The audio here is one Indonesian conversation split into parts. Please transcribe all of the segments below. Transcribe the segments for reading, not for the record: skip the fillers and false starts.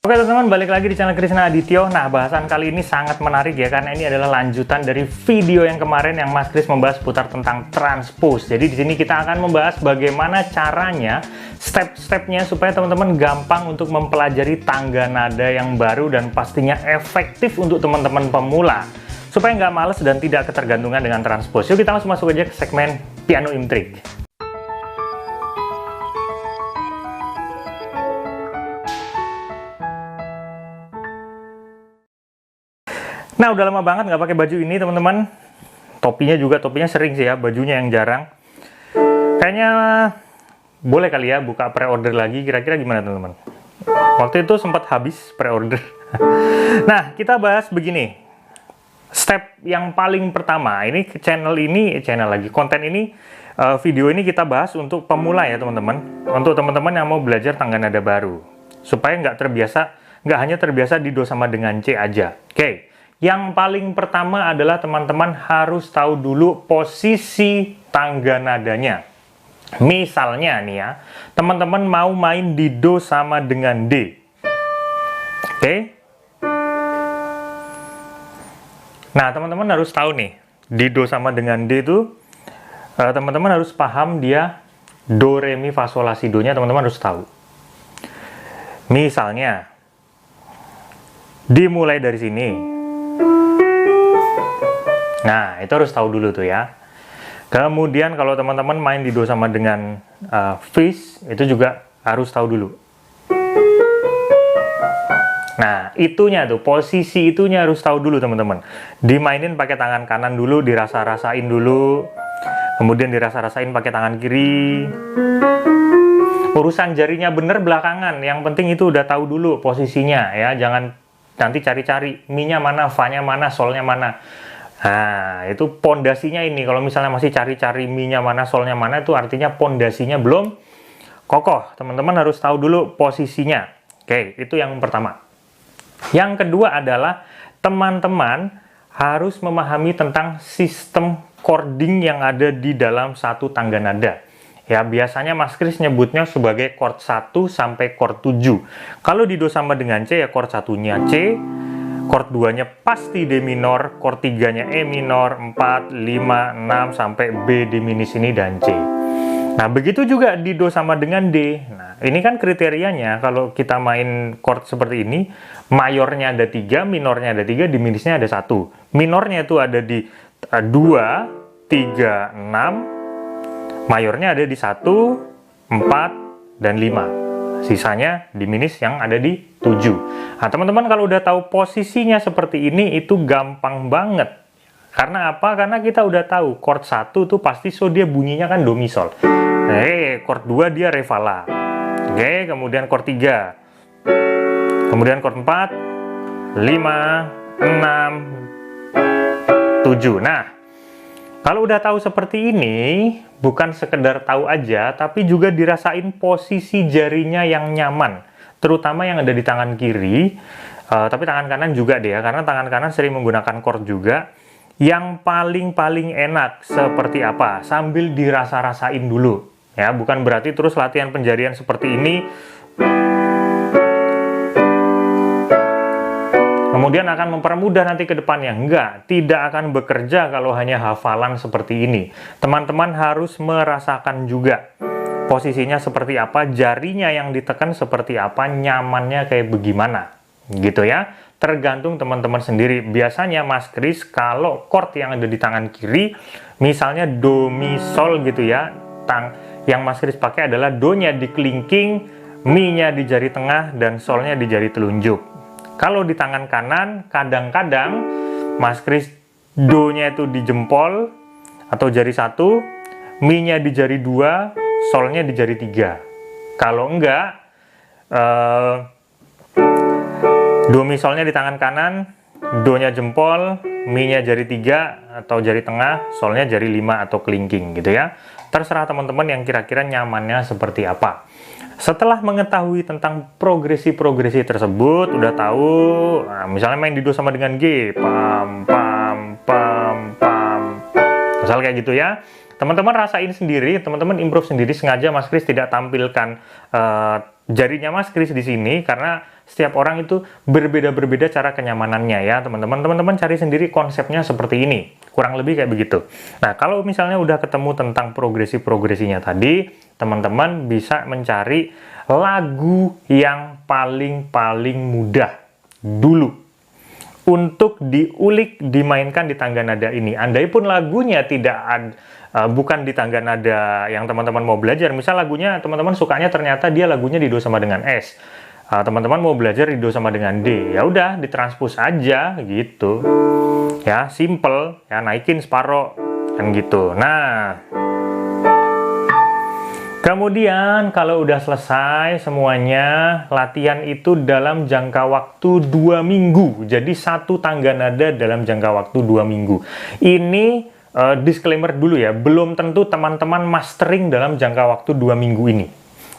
Oke teman-teman, balik lagi di channel Krisna Adityo. Nah, bahasan kali ini sangat menarik ya, karena ini adalah lanjutan dari video yang kemarin yang Mas Kris membahas putar tentang transpose. Jadi di sini kita akan membahas bagaimana caranya, step-stepnya supaya teman-teman gampang untuk mempelajari tangga nada yang baru dan pastinya efektif untuk teman-teman pemula. Supaya nggak males dan tidak ketergantungan dengan transpose. Yuk kita langsung masuk aja ke segmen Piano Intrik. Nah, udah lama banget nggak pakai baju ini, teman-teman. Topinya sering sih ya, bajunya yang jarang. Kayaknya boleh kali ya buka pre-order lagi, kira-kira gimana, teman-teman? Waktu itu sempat habis pre-order. Nah, kita bahas begini. Step yang paling pertama, ini konten ini, video ini kita bahas untuk pemula ya, teman-teman. Untuk teman-teman yang mau belajar tangga nada baru. Supaya nggak hanya terbiasa di do sama dengan C aja. Oke. Yang paling pertama adalah teman-teman harus tahu dulu posisi tangga nadanya. Misalnya nih ya, teman-teman mau main di do sama dengan D. Oke. Nah, teman-teman harus tahu nih, di do sama dengan D itu, teman-teman harus paham dia do, re, mi, fa, sol, la, si, do-nya teman-teman harus tahu. Misalnya, dimulai dari sini. Nah, itu harus tahu dulu tuh ya. Kemudian kalau teman-teman main di do sama dengan fis, itu juga harus tahu dulu. Nah, itunya tuh, posisi itunya harus tahu dulu teman-teman. Dimainin pakai tangan kanan dulu, dirasa-rasain dulu. Kemudian dirasa-rasain pakai tangan kiri. Urusan jarinya bener belakangan, yang penting itu udah tahu dulu posisinya ya. Jangan nanti cari-cari mi-nya mana, fa-nya mana, sol-nya mana. Nah, itu pondasinya ini. Kalau misalnya masih cari-cari mi-nya mana, sol-nya mana, itu artinya pondasinya belum kokoh. Teman-teman harus tahu dulu posisinya. Oke, itu yang pertama. Yang kedua adalah teman-teman harus memahami tentang sistem chording yang ada di dalam satu tangga nada. Ya, biasanya Mas Kris nyebutnya sebagai chord 1 sampai chord 7. Kalau di do sama dengan C ya chord 1-nya C, chord 2-nya pasti D minor, chord 3-nya E minor, 4, 5, 6 sampai B diminis ini dan C. Nah, begitu juga di do sama dengan D. Nah, ini kan kriterianya kalau kita main chord seperti ini, mayornya ada 3, minornya ada 3, diminisnya ada 1. Minornya itu ada di 2, 3, 6. Mayornya ada di 1, 4, dan 5. Sisanya diminis yang ada di 7. Nah, teman-teman kalau udah tahu posisinya seperti ini, itu gampang banget. Karena apa? Karena kita udah tahu chord 1 tuh pasti so dia bunyinya kan do mi sol. Chord 2 dia re fa la. Oke, kemudian chord 3. Kemudian chord 4, 5, 6, 7. Nah, kalau udah tahu seperti ini, bukan sekedar tahu aja, tapi juga dirasain posisi jarinya yang nyaman. Terutama yang ada di tangan kiri, tapi tangan kanan juga deh ya, karena tangan kanan sering menggunakan chord juga. Yang paling enak seperti apa? Sambil dirasa-rasain dulu. Ya, bukan berarti terus latihan penjarian seperti ini, kemudian akan mempermudah nanti ke depannya. Enggak, tidak akan bekerja kalau hanya hafalan seperti ini. Teman-teman harus merasakan juga posisinya seperti apa, jarinya yang ditekan seperti apa, nyamannya kayak bagaimana. Gitu ya. Tergantung teman-teman sendiri. Biasanya Mas Kris kalau chord yang ada di tangan kiri, misalnya do, mi, sol gitu ya, yang Mas Kris pakai adalah do-nya di kelingking, mi-nya di jari tengah, dan sol-nya di jari telunjuk. Kalau di tangan kanan, kadang-kadang Mas Kris do-nya itu di jempol atau jari 1, mi-nya di jari 2, sol-nya di jari 3. Kalau enggak, do, mi, solnya di tangan kanan, do-nya jempol, mi-nya jari 3 atau jari tengah, solnya jari 5 atau kelingking gitu ya. Terserah teman-teman yang kira-kira nyamannya seperti apa. Setelah mengetahui tentang progresi-progresi tersebut, udah tahu, nah, misalnya main di do sama dengan G, pam, pam, pam, pam, misal kayak gitu ya. Teman-teman rasain sendiri, teman-teman improve sendiri. Sengaja Mas Kris tidak tampilkan jarinya Mas Kris di sini, karena setiap orang itu berbeda-berbeda cara kenyamanannya ya teman-teman. Teman-teman cari sendiri konsepnya seperti ini, kurang lebih kayak begitu. Nah, kalau misalnya udah ketemu tentang progresi-progresinya tadi, teman-teman bisa mencari lagu yang paling mudah dulu untuk diulik, dimainkan di tangga nada ini. Andai pun lagunya bukan di tangga nada yang teman-teman mau belajar, misal lagunya teman-teman sukanya ternyata dia lagunya di do sama dengan S, teman-teman mau belajar di do sama dengan D, ya udah ditranspos aja gitu ya, simple ya, naikin separoh kan gitu. Nah, kemudian kalau udah selesai semuanya, latihan itu dalam jangka waktu 2 minggu. Jadi satu tangga nada dalam jangka waktu 2 minggu. Ini disclaimer dulu ya, belum tentu teman-teman mastering dalam jangka waktu 2 minggu ini.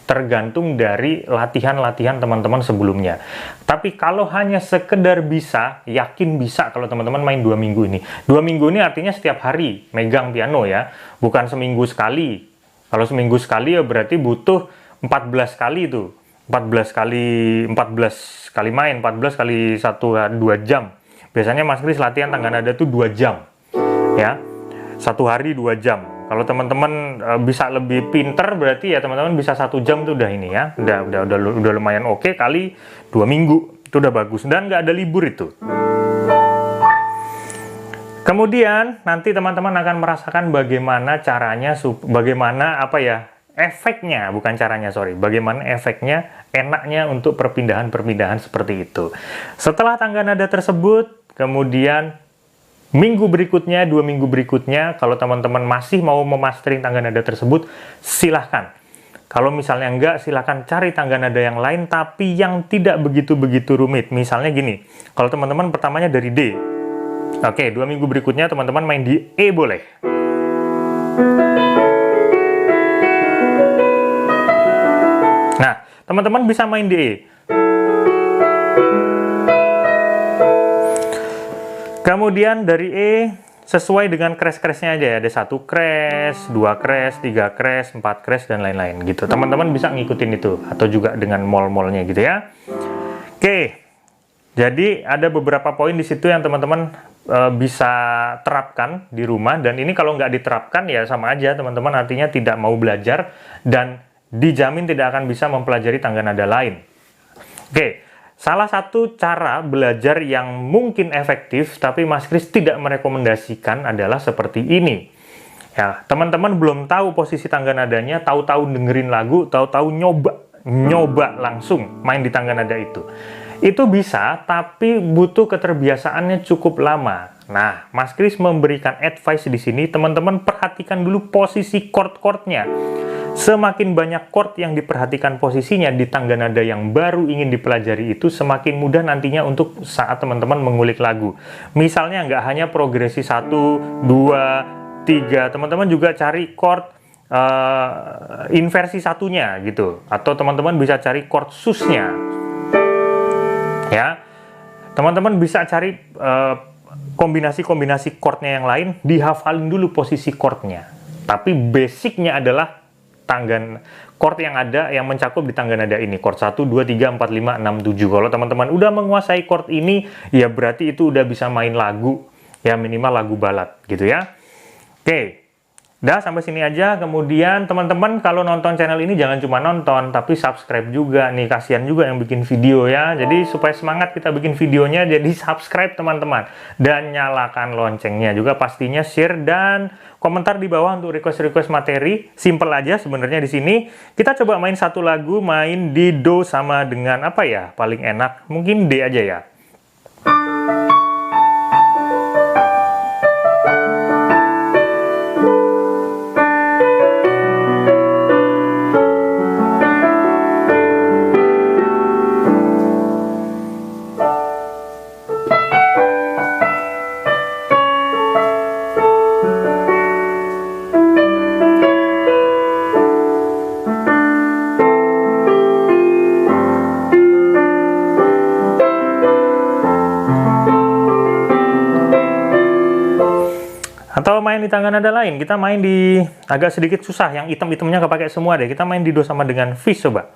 Tergantung dari latihan-latihan teman-teman sebelumnya. Tapi kalau hanya sekedar bisa, yakin bisa kalau teman-teman main 2 minggu ini. 2 minggu ini artinya setiap hari megang piano ya, bukan seminggu sekali. Kalau seminggu sekali ya berarti butuh 14 kali itu. 14 kali main, 14 kali 2 jam. Biasanya Mas Kris latihan tangga nada tuh 2 jam. Ya. 1 hari 2 jam. Kalau teman-teman bisa lebih pinter berarti ya teman-teman bisa 1 jam tuh udah ini ya. Udah lumayan oke, kali 2 minggu. Itu udah bagus dan nggak ada libur itu. Kemudian nanti teman-teman akan merasakan bagaimana caranya, efeknya, bukan caranya, bagaimana efeknya, enaknya untuk perpindahan-perpindahan seperti itu. Setelah tangga nada tersebut, kemudian minggu berikutnya, 2 minggu berikutnya, kalau teman-teman masih mau memastering tangga nada tersebut, silahkan. Kalau misalnya enggak, silahkan cari tangga nada yang lain, tapi yang tidak begitu-begitu rumit. Misalnya gini, kalau teman-teman pertamanya dari D, oke, 2 minggu berikutnya teman-teman main di E boleh. Nah, teman-teman bisa main di E. Kemudian dari E, sesuai dengan crash-crashnya aja ya. Ada 1 crash, 2 crash, 3 crash, 4 crash, dan lain-lain gitu. Teman-teman bisa ngikutin itu. Atau juga dengan mol-molnya gitu ya. Oke. Jadi ada beberapa poin di situ yang teman-teman bisa terapkan di rumah, dan ini kalau nggak diterapkan ya sama aja teman-teman, artinya tidak mau belajar dan dijamin tidak akan bisa mempelajari tangga nada lain. Oke, salah satu cara belajar yang mungkin efektif tapi Mas Kris tidak merekomendasikan adalah seperti ini. Ya, teman-teman belum tahu posisi tangga nadanya, tahu-tahu dengerin lagu, tahu-tahu nyoba langsung main di tangga nada itu. Itu bisa, tapi butuh keterbiasaannya cukup lama. Nah, Mas Kris memberikan advice di sini, teman-teman perhatikan dulu posisi chord-chordnya. Semakin banyak chord yang diperhatikan posisinya di tangga nada yang baru ingin dipelajari itu, semakin mudah nantinya untuk saat teman-teman mengulik lagu. Misalnya nggak hanya progresi 1, 2, 3, teman-teman juga cari chord inversi satunya gitu. Atau teman-teman bisa cari chord susnya. Ya, teman-teman bisa cari kombinasi-kombinasi chordnya yang lain, dihafalin dulu posisi chordnya. Tapi basicnya adalah chord yang ada yang mencakup di tangga nada ini, chord 1, 2, 3, 4, 5, 6, 7. Kalau teman-teman udah menguasai chord ini, ya berarti itu udah bisa main lagu, ya minimal lagu balad gitu ya. Oke. Udah sampai sini aja. Kemudian teman-teman kalau nonton channel ini jangan cuma nonton, tapi subscribe juga nih, kasihan juga yang bikin video ya. Jadi supaya semangat kita bikin videonya, jadi subscribe teman-teman. Dan nyalakan loncengnya juga pastinya, share dan komentar di bawah untuk request-request materi. Simple aja sebenarnya di sini. Kita coba main satu lagu, main di do sama dengan apa ya? Paling enak mungkin D aja ya. Atau main di tangga nada lain, kita main di agak sedikit susah, yang item-itemnya kepake semua deh. Kita main di do sama dengan Fish coba.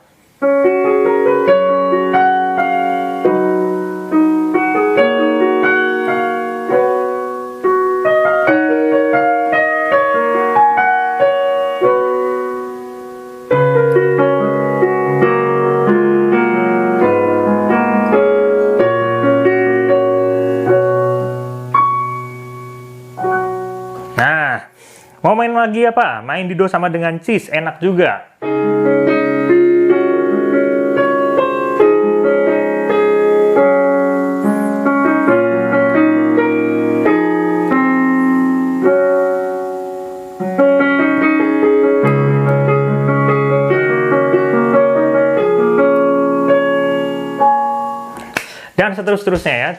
Nah, mau main lagi apa? Main di do sama dengan cis, enak juga. Dan seterusnya ya,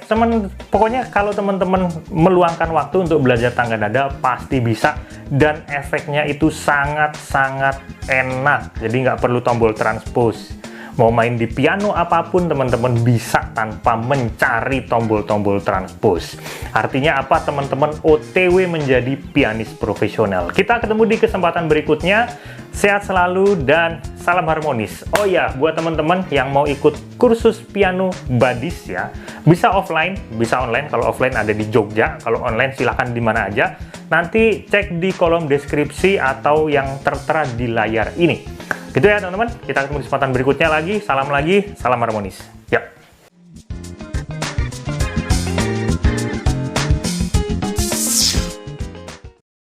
pokoknya kalau teman-teman meluangkan waktu untuk belajar tangga nada pasti bisa, dan efeknya itu sangat-sangat enak. Jadi nggak perlu tombol transpose. Mau main di piano apapun teman-teman bisa tanpa mencari tombol-tombol transpose. Artinya apa teman-teman? OTW menjadi pianis profesional. Kita ketemu di kesempatan berikutnya. Sehat selalu dan salam harmonis. Oh ya, buat teman-teman yang mau ikut kursus piano Badis ya, bisa offline, bisa online. Kalau offline ada di Jogja, kalau online silahkan di mana aja. Nanti cek di kolom deskripsi atau yang tertera di layar ini. Gitu ya teman-teman, kita ketemu di kesempatan berikutnya lagi. Salam harmonis.